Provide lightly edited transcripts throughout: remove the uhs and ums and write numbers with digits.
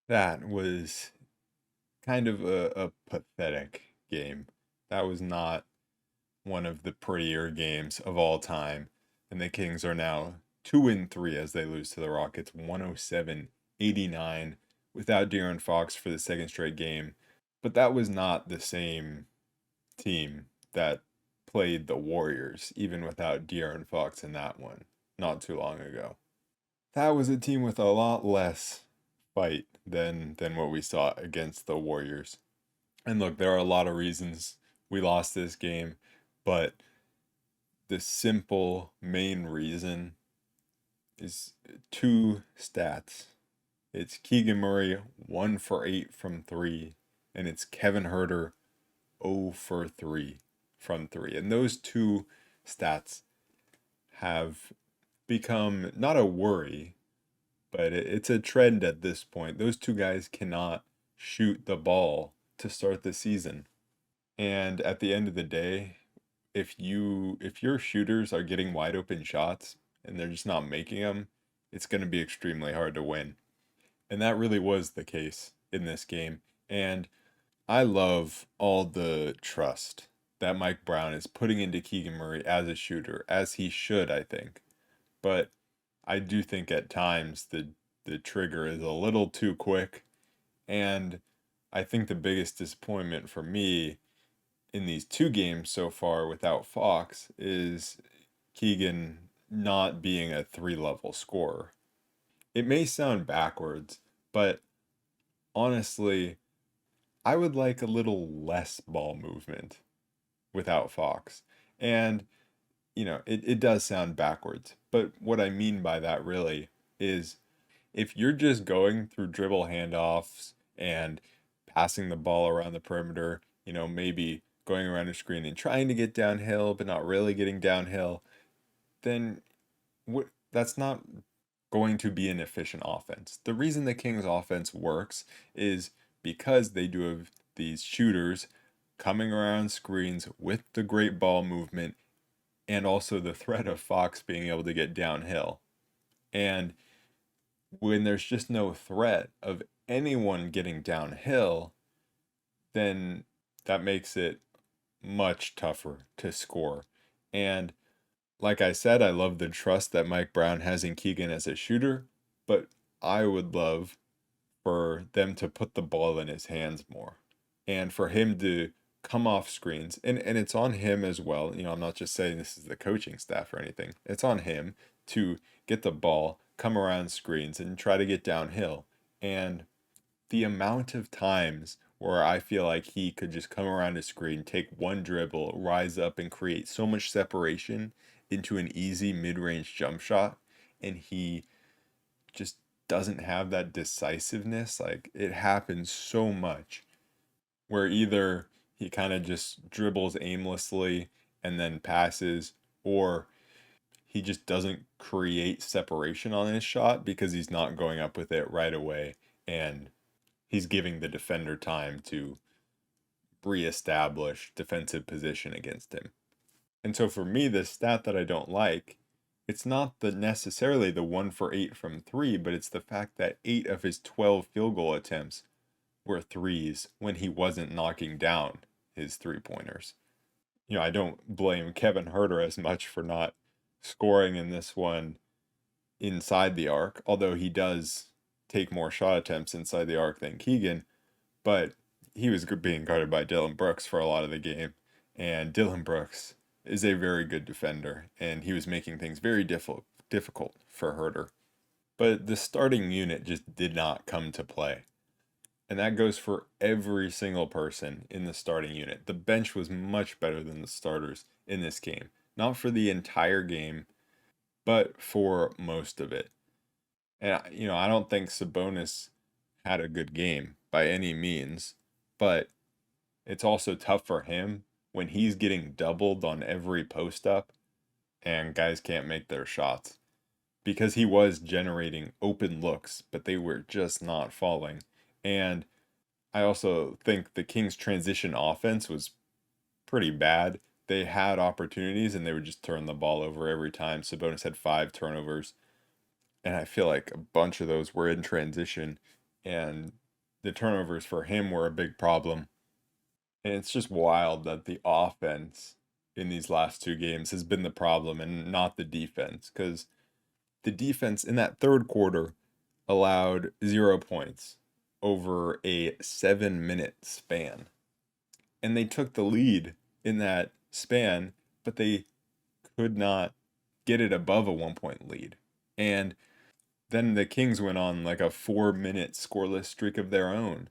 That was kind of a pathetic game. That was not one of the prettier games of all time. And the Kings are now 2-3 as they lose to the Rockets 107-89 without De'Aaron Fox for the second straight game. But that was not the same team that played the Warriors, even without De'Aaron Fox in that one, not too long ago. That was a team with a lot less fight than what we saw against the Warriors. And look, there are a lot of reasons we lost this game, but the simple main reason is two stats. It's Keegan Murray 1 for 8 from 3, and it's Kevin Huerter 0 for 3 from 3. And those two stats have become not a worry, but it's a trend at this point. Those two guys cannot shoot the ball to start the season. And at the end of the day, if your shooters are getting wide open shots and they're just not making them, it's going to be extremely hard to win. And that really was the case in this game. And I love all the trust that Mike Brown is putting into Keegan Murray as a shooter, as he should, I think. But I do think at times the trigger is a little too quick. And I think the biggest disappointment for me in these two games so far without Fox is Keegan not being a three level scorer. It may sound backwards, but honestly, I would like a little less ball movement without Fox. And, it does sound backwards, but what I mean by that really is if you're just going through dribble handoffs and passing the ball around the perimeter, maybe going around a screen and trying to get downhill, but not really getting downhill, then that's not going to be an efficient offense. The reason the Kings offense works is because they do have these shooters coming around screens with the great ball movement and also the threat of Fox being able to get downhill. And when there's just no threat of anyone getting downhill, then that makes it much tougher to score. And like I said, I love the trust that Mike Brown has in Keegan as a shooter, but I would love for them to put the ball in his hands more and for him to come off screens. And it's on him as well. I'm not just saying this is the coaching staff or anything. It's on him to get the ball, come around screens, and try to get downhill. And the amount of times where I feel like he could just come around a screen, take one dribble, rise up, and create so much separation into an easy mid range jump shot, and he just doesn't have that decisiveness. Like it happens so much where either he kind of just dribbles aimlessly and then passes, or he just doesn't create separation on his shot because he's not going up with it right away. And he's giving the defender time to reestablish defensive position against him. And so for me, the stat that I don't like, it's not the necessarily the 1 for 8 from 3, but it's the fact that 8 of his 12 field goal attempts were threes when he wasn't knocking down his three-pointers. I don't blame Kevin Huerter as much for not scoring in this one inside the arc, although he does take more shot attempts inside the arc than Keegan, but he was being guarded by Dillon Brooks for a lot of the game, and Dillon Brooks is a very good defender, and he was making things very difficult for Huerter. But the starting unit just did not come to play. And that goes for every single person in the starting unit. The bench was much better than the starters in this game. Not for the entire game, but for most of it. And, I don't think Sabonis had a good game by any means, but it's also tough for him when he's getting doubled on every post up and guys can't make their shots because he was generating open looks, but they were just not falling. And I also think the Kings' transition offense was pretty bad. They had opportunities and they would just turn the ball over every time. Sabonis had 5 turnovers, and I feel like a bunch of those were in transition. and the turnovers for him were a big problem. And it's just wild that the offense in these last two games has been the problem and not the defense. Because the defense in that third quarter allowed 0 points over a 7 minute span. And they took the lead in that span, but they could not get it above a 1 point lead. And then the Kings went on like a 4 minute scoreless streak of their own.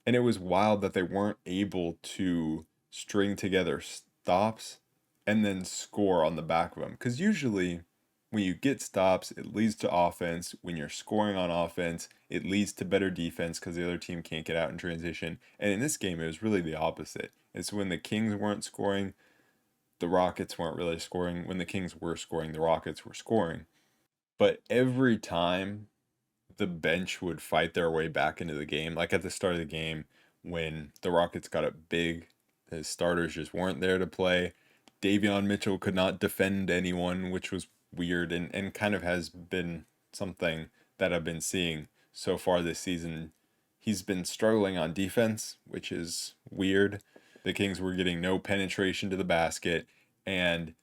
And it was wild that they weren't able to string together stops and then score on the back of them. Because usually, when you get stops, it leads to offense. When you're scoring on offense, it leads to better defense because the other team can't get out in transition. And in this game, it was really the opposite. It's when the Kings weren't scoring, the Rockets weren't really scoring. When the Kings were scoring, the Rockets were scoring. But every time the bench would fight their way back into the game. Like at the start of the game, when the Rockets got up big, the starters just weren't there to play. Davion Mitchell could not defend anyone, which was weird and kind of has been something that I've been seeing so far this season. He's been struggling on defense, which is weird. The Kings were getting no penetration to the basket, and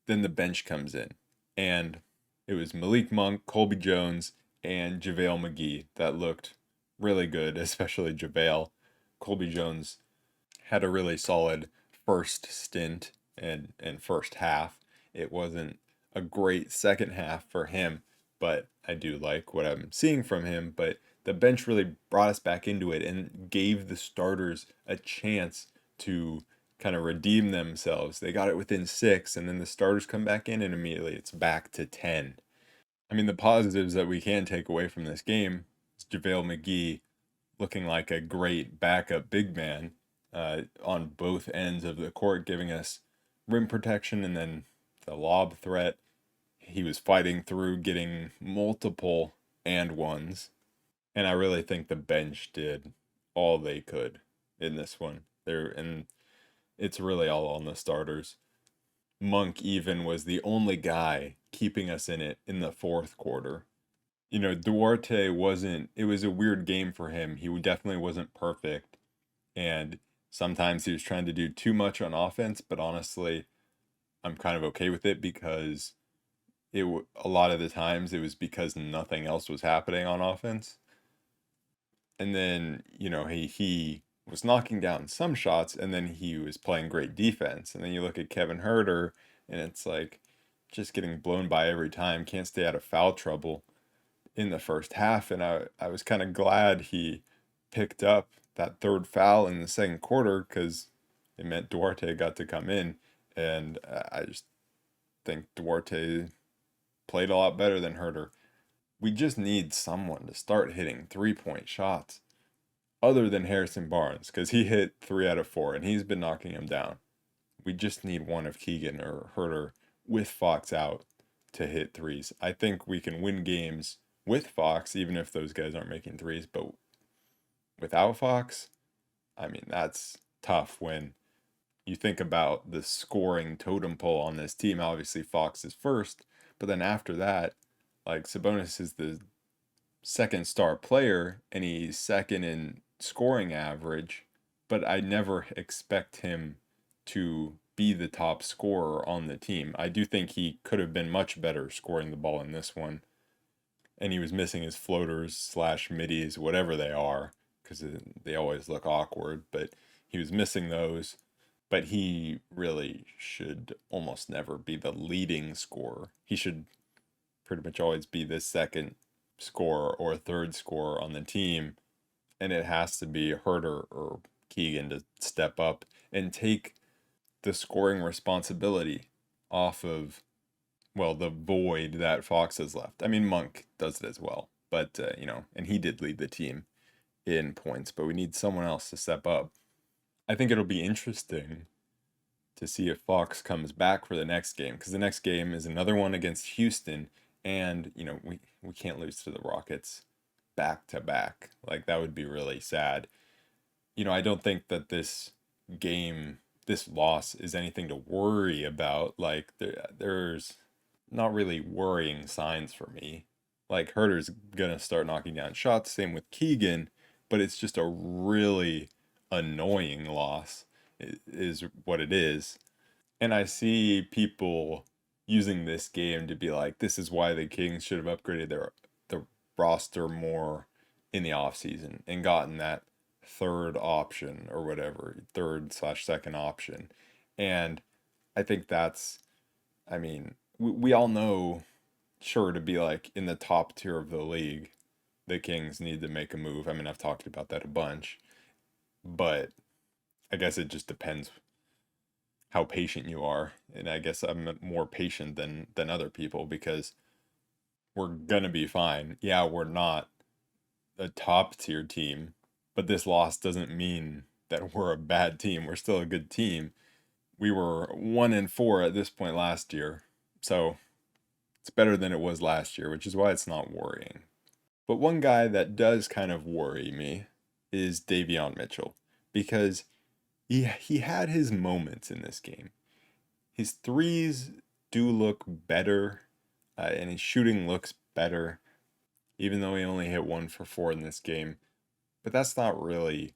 then the bench comes in. And it was Malik Monk, Colby Jones, and JaVale McGee that looked really good, especially JaVale. Colby Jones had a really solid first stint and first half. It wasn't a great second half for him, but I do like what I'm seeing from him. But the bench really brought us back into it and gave the starters a chance to kind of redeem themselves. They got it within six, and then the starters come back in, and immediately it's back to 10. I mean, the positives that we can take away from this game is JaVale McGee looking like a great backup big man on both ends of the court, giving us rim protection and then the lob threat. He was fighting through getting multiple and ones. And I really think the bench did all they could in this one. And it's really all on the starters. Monk even was the only guy keeping us in it in the fourth quarter. Duarte wasn't, it was a weird game for him. He definitely wasn't perfect. And sometimes he was trying to do too much on offense, but honestly, I'm kind of okay with it because a lot of the times it was because nothing else was happening on offense. And then, he was knocking down some shots and then he was playing great defense. And then you look at Kevin Huerter and it's like just getting blown by every time, can't stay out of foul trouble in the first half. And I was kind of glad he picked up that third foul in the second quarter because it meant Duarte got to come in. And I just think Duarte played a lot better than Huerter. We just need someone to start hitting 3 point shots other than Harrison Barnes because he hit 3 out of 4 and he's been knocking him down. We just need one of Keegan or Huerter with Fox out to hit threes. I think we can win games with Fox, even if those guys aren't making threes, but without Fox, I mean, that's tough when you think about the scoring totem pole on this team. Obviously, Fox is first, but then after that, like Sabonis is the second star player and he's second in scoring average, but I never expect him to be the top scorer on the team. I do think he could have been much better scoring the ball in this one. And he was missing his floaters slash middies, whatever they are, because they always look awkward, but he was missing those. But he really should almost never be the leading scorer. He should pretty much always be the second scorer or third scorer on the team. And it has to be Huerter or Keegan to step up and take the scoring responsibility off of, well, the void that Fox has left. I mean, Monk does it as well, but, and he did lead the team in points, but we need someone else to step up. I think it'll be interesting to see if Fox comes back for the next game because the next game is another one against Houston, and we can't lose to the Rockets back to back. Like that would be really sad. I don't think that this loss is anything to worry about. Like there's not really worrying signs for me. Like Herter's gonna start knocking down shots, same with Keegan, but it's just a really annoying loss, is what it is. And I see people using this game to be like, this is why the Kings should have upgraded the roster more in the offseason and gotten that third option or whatever, third/second option. And I think that's, I mean, we all know, sure, to be like in the top tier of the league, the Kings need to make a move. I mean, I've talked about that a bunch, but I guess it just depends how patient you are. And I guess I'm more patient than other people because we're gonna be fine. Yeah, we're not a top tier team, but this loss doesn't mean that we're a bad team. We're still a good team. We were 1-4 at this point last year. So it's better than it was last year, which is why it's not worrying. But one guy that does kind of worry me is Davion Mitchell because he had his moments in this game. His threes do look better, and his shooting looks better, even though he only hit 1 for 4 in this game. But that's not really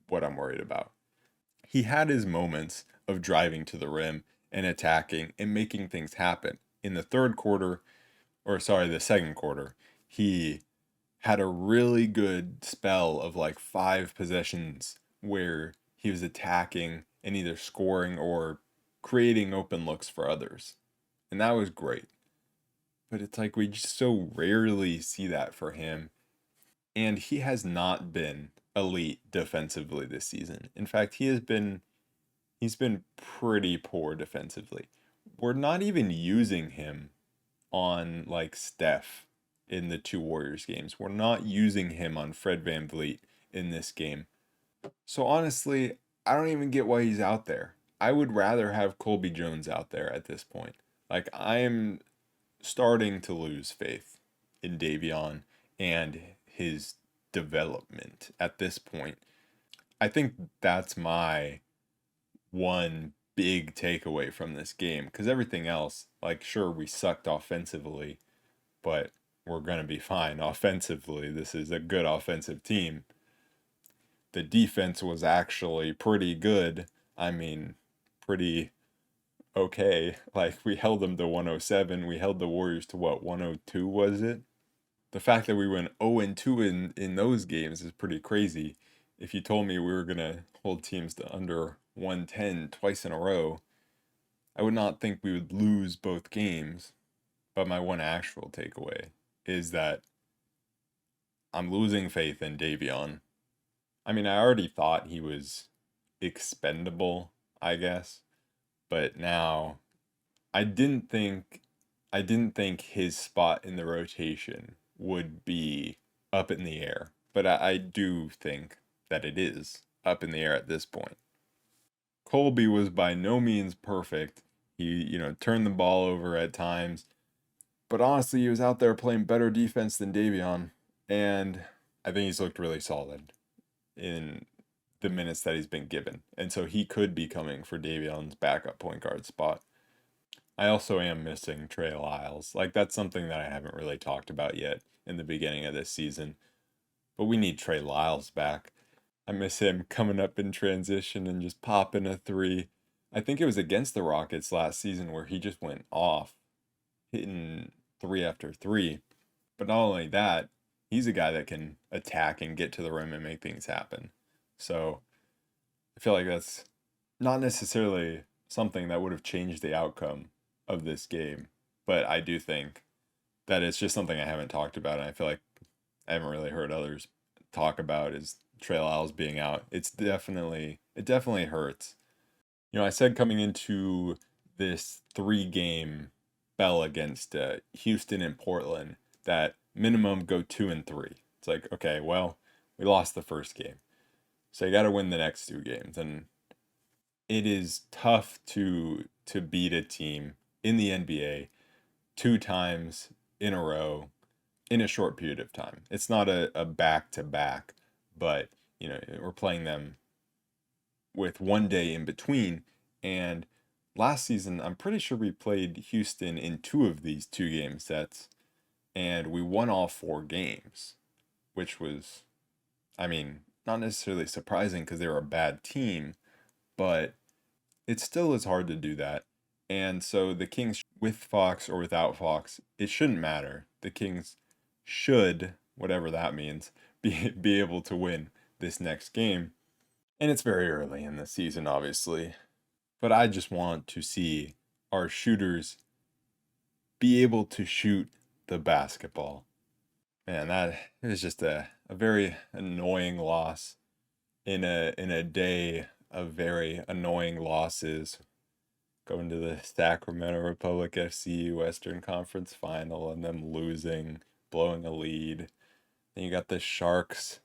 what I'm worried about. He had his moments of driving to the rim and attacking and making things happen. In the third quarter, or sorry, the second quarter, he had a really good spell of like 5 possessions where he was attacking and either scoring or creating open looks for others. And that was great. But it's like we just so rarely see that for him. And he has not been elite defensively this season. In fact, he's been pretty poor defensively. We're not even using him on like Steph in the two Warriors games. We're not using him on Fred VanVleet in this game. So honestly, I don't even get why he's out there. I would rather have Colby Jones out there at this point. Like I am starting to lose faith in Davion and his development at this point. I think that's my one big takeaway from this game because everything else, like, sure, we sucked offensively, but we're going to be fine offensively. This is a good offensive team. The defense was actually pretty good. I mean, pretty okay. Like, we held them to 107. We held the Warriors to what, 102 was it? The fact that we went 0-2 in those games is pretty crazy. If you told me we were going to hold teams to under 110 twice in a row, I would not think we would lose both games. But my one actual takeaway is that I'm losing faith in Davion. I mean, I already thought he was expendable, I guess, but now I didn't think I didn't think his spot in the rotation would be up in the air, but I do think that it is up in the air at this point. Colby was by no means perfect. He, turned the ball over at times, but honestly, he was out there playing better defense than Davion, and I think he's looked really solid in the minutes that he's been given. And so he could be coming for Davion's backup point guard spot. I also am missing Trey Lyles. Like, that's something that I haven't really talked about yet in the beginning of this season. But we need Trey Lyles back. I miss him coming up in transition and just popping a three. I think it was against the Rockets last season where he just went off, hitting three after three. But not only that, he's a guy that can attack and get to the rim and make things happen. So I feel like that's not necessarily something that would have changed the outcome of this game, but I do think that it's just something I haven't talked about, and I feel like I haven't really heard others talk about is Trey Lyles being out. It definitely hurts. I said coming into this 3 game spell against Houston and Portland that minimum go 2-3. It's like, okay, well, we lost the first game, so you got to win the next 2 games, and it is tough to beat a team in the NBA 2 times in a row in a short period of time. It's not a back to back, but we're playing them with 1 day in between. And last season, I'm pretty sure we played Houston in 2 of these 2 game sets, and we won all 4 games, which was, I mean, not necessarily surprising because they were a bad team, but it still is hard to do that. And so the Kings, with Fox or without Fox, it shouldn't matter. The Kings should, whatever that means, be able to win this next game. And it's very early in the season, obviously. But I just want to see our shooters be able to shoot the basketball. Man, that is just a very annoying loss in a day of very annoying losses. Going to the Sacramento Republic FC Western Conference Final and them losing, blowing a lead. Then you got the Sharks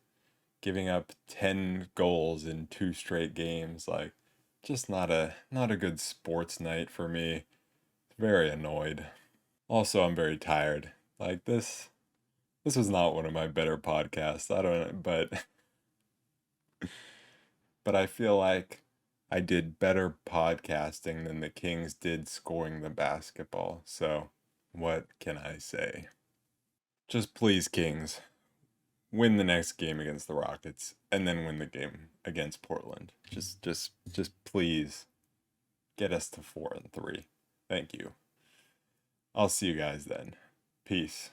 giving up 10 goals in 2 straight games. Like, just not a good sports night for me. Very annoyed. Also, I'm very tired. Like, this was not one of my better podcasts. I don't, but I feel like I did better podcasting than the Kings did scoring the basketball. So, what can I say? Just please, Kings, win the next game against the Rockets and then win the game against Portland. Just please get us to 4-3. Thank you. I'll see you guys then. Peace.